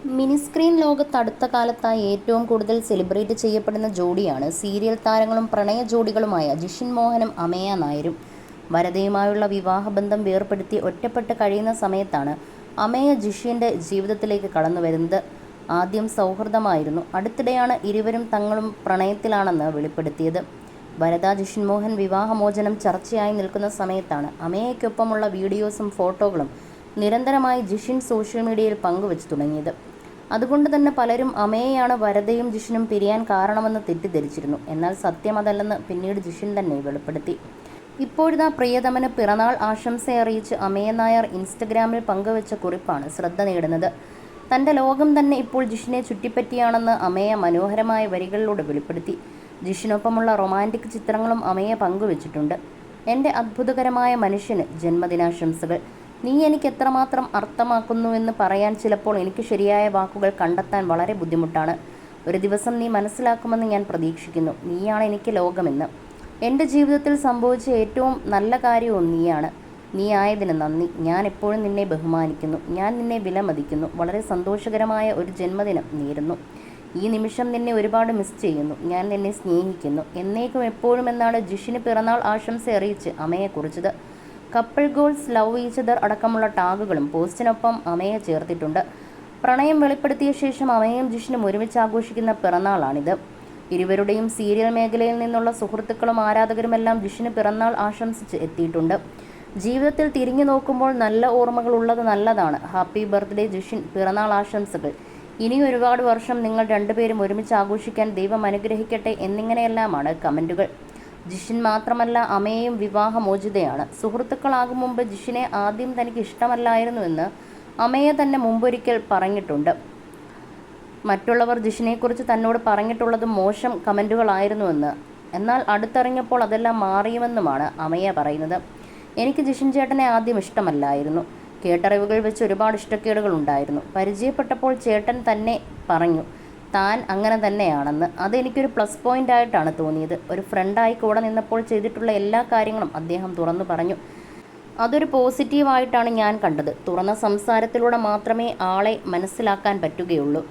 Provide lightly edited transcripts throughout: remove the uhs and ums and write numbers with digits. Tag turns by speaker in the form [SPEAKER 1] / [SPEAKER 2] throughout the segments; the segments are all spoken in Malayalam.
[SPEAKER 1] മിനിസ്ക്രീൻ ലോകത്ത് അടുത്ത കാലത്തായി ഏറ്റവും കൂടുതൽ സെലിബ്രേറ്റ് ചെയ്യപ്പെടുന്ന ജോഡിയാണ് സീരിയൽ താരങ്ങളും പ്രണയ ജോഡികളുമായ ജിഷിൻ മോഹനും അമേയ നായരും. വരദയുമായുള്ള വിവാഹബന്ധം വേർപെടുത്തി ഒറ്റപ്പെട്ട് കഴിയുന്ന സമയത്താണ് അമേയ ജിഷിൻ്റെ ജീവിതത്തിലേക്ക് കടന്നുവരുന്നത്. ആദ്യം സൗഹൃദമായിരുന്നു. അടുത്തിടെയാണ് ഇരുവരും തങ്ങളും പ്രണയത്തിലാണെന്ന് വെളിപ്പെടുത്തിയത്. വരദ ജിഷിൻ മോഹൻ വിവാഹമോചനം ചർച്ചയായി നിൽക്കുന്ന സമയത്താണ് അമേയയ്ക്കൊപ്പമുള്ള വീഡിയോസും ഫോട്ടോകളും നിരന്തരമായി ജിഷിൻ സോഷ്യൽ മീഡിയയിൽ പങ്കുവച്ച് തുടങ്ങിയത്. അതുകൊണ്ട് തന്നെ പലരും അമേയയാണ് വരദയും ജിഷിനും പിരിയാൻ കാരണമെന്ന് തെറ്റിദ്ധരിച്ചിരുന്നു. എന്നാൽ സത്യം അതല്ലെന്ന് പിന്നീട് ജിഷിൻ തന്നെ വെളിപ്പെടുത്തി. ഇപ്പോഴിതാ പ്രിയതമന് പിറന്നാൾ ആശംസയറിയിച്ച് അമേയ നായർ ഇൻസ്റ്റഗ്രാമിൽ പങ്കുവച്ച കുറിപ്പാണ് ശ്രദ്ധ നേടുന്നത്. തൻ്റെ ലോകം തന്നെ ഇപ്പോൾ ജിഷിനെ ചുറ്റിപ്പറ്റിയാണെന്ന് അമേയ മനോഹരമായ വരികളിലൂടെ വെളിപ്പെടുത്തി. ജിഷിനൊപ്പമുള്ള റൊമാൻറ്റിക് ചിത്രങ്ങളും അമേയ പങ്കുവച്ചിട്ടുണ്ട്. എൻ്റെ അത്ഭുതകരമായ മനുഷ്യന് ജന്മദിനാശംസകൾ. നീ എനിക്ക് എത്രമാത്രം അർത്ഥമാക്കുന്നുവെന്ന് പറയാൻ ചിലപ്പോൾ എനിക്ക് ശരിയായ വാക്കുകൾ കണ്ടെത്താൻ വളരെ ബുദ്ധിമുട്ടാണ്. ഒരു ദിവസം നീ മനസ്സിലാക്കുമെന്ന് ഞാൻ പ്രതീക്ഷിക്കുന്നു. നീയാണ് എനിക്ക് ലോകമെന്ന്. എൻ്റെ ജീവിതത്തിൽ സംഭവിച്ച ഏറ്റവും നല്ല കാര്യവും നീയാണ്. നീ ആയതിന് നന്ദി. ഞാൻ എപ്പോഴും നിന്നെ ബഹുമാനിക്കുന്നു. ഞാൻ നിന്നെ വിലമതിക്കുന്നു. വളരെ സന്തോഷകരമായ ഒരു ജന്മദിനം നേരുന്നു. ഈ നിമിഷം നിന്നെ ഒരുപാട് മിസ് ചെയ്യുന്നു. ഞാൻ നിന്നെ സ്നേഹിക്കുന്നു. എന്നേക്കും എപ്പോഴും എന്നാണ് ജിഷിന് പിറന്നാൾ ആശംസ അറിയിച്ച് അമേയ കുറിച്ചത്. Couple goals, love each other അടക്കമുള്ള ടാഗുകളും പോസ്റ്റിനൊപ്പം അമേയ ചേർത്തിട്ടുണ്ട്. പ്രണയം വെളിപ്പെടുത്തിയ ശേഷം അമേയും ജിഷിനും ഒരുമിച്ച് ആഘോഷിക്കുന്ന പിറന്നാളാണിത്. ഇരുവരുടെയും സീരിയൽ മേഖലയിൽ നിന്നുള്ള സുഹൃത്തുക്കളും ആരാധകരുമെല്ലാം ജിഷിന് പിറന്നാൾ ആശംസിച്ച് എത്തിയിട്ടുണ്ട്. ജീവിതത്തിൽ തിരിഞ്ഞു നോക്കുമ്പോൾ നല്ല ഓർമ്മകൾ ഉള്ളത് നല്ലതാണ്. ഹാപ്പി ബർത്ത്ഡേ ജിഷിൻ, പിറന്നാൾ ആശംസകൾ. ഇനി ഒരുപാട് വർഷം നിങ്ങൾ രണ്ടുപേരും ഒരുമിച്ച് ആഘോഷിക്കാൻ ദൈവം അനുഗ്രഹിക്കട്ടെ എന്നിങ്ങനെയെല്ലാമാണ് കമൻറ്റുകൾ. ജിഷിൻ മാത്രമല്ല, അമേയും വിവാഹമോചിതയാണ്. സുഹൃത്തുക്കളാകും മുമ്പ് ജിഷിനെ ആദ്യം തനിക്ക് ഇഷ്ടമല്ലായിരുന്നുവെന്ന് അമേയ തന്നെ മുമ്പൊരിക്കൽ പറഞ്ഞിട്ടുണ്ട്. മറ്റുള്ളവർ ജിഷിനെക്കുറിച്ച് തന്നോട് പറഞ്ഞിട്ടുള്ളത് മോശം കമൻറ്റുകളായിരുന്നുവെന്ന്. എന്നാൽ അടുത്തറിഞ്ഞപ്പോൾ അതെല്ലാം മാറിയുമെന്നുമാണ് അമേയ പറയുന്നത്. എനിക്ക് ജിഷിൻ ചേട്ടനെ ആദ്യം ഇഷ്ടമല്ലായിരുന്നു. കേട്ടറിവുകൾ വെച്ച് ഒരുപാട് ഇഷ്ടക്കേടുകൾ ഉണ്ടായിരുന്നു. പരിചയപ്പെട്ടപ്പോൾ ചേട്ടൻ തന്നെ പറഞ്ഞു താൻ അങ്ങനെ തന്നെയാണെന്ന്. അതെനിക്കൊരു പ്ലസ് പോയിൻ്റ് ആയിട്ടാണ് തോന്നിയത്. ഒരു ഫ്രണ്ടായി കൂടെ നിന്നപ്പോൾ ചെയ്തിട്ടുള്ള എല്ലാ കാര്യങ്ങളും അദ്ദേഹം തുറന്നു പറഞ്ഞു. അതൊരു പോസിറ്റീവായിട്ടാണ് ഞാൻ കണ്ടത്. തുറന്ന സംസാരത്തിലൂടെ മാത്രമേ ആളെ മനസ്സിലാക്കാൻ പറ്റുകയുള്ളൂ.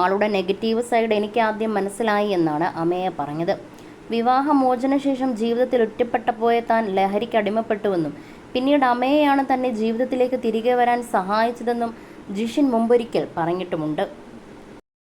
[SPEAKER 1] ആളുടെ നെഗറ്റീവ് സൈഡ് എനിക്ക് ആദ്യം മനസ്സിലായി എന്നാണ് അമേയ പറഞ്ഞത്. വിവാഹമോചനശേഷം ജീവിതത്തിൽ ഒറ്റപ്പെട്ടപ്പോയ താൻ ലഹരിക്ക് അടിമപ്പെട്ടുവെന്നും പിന്നീട് അമേയയാണ് തന്നെ ജീവിതത്തിലേക്ക് തിരികെ വരാൻ സഹായിച്ചതെന്നും ജിഷിൻ മുമ്പൊരിക്കൽ പറഞ്ഞിട്ടുമുണ്ട്.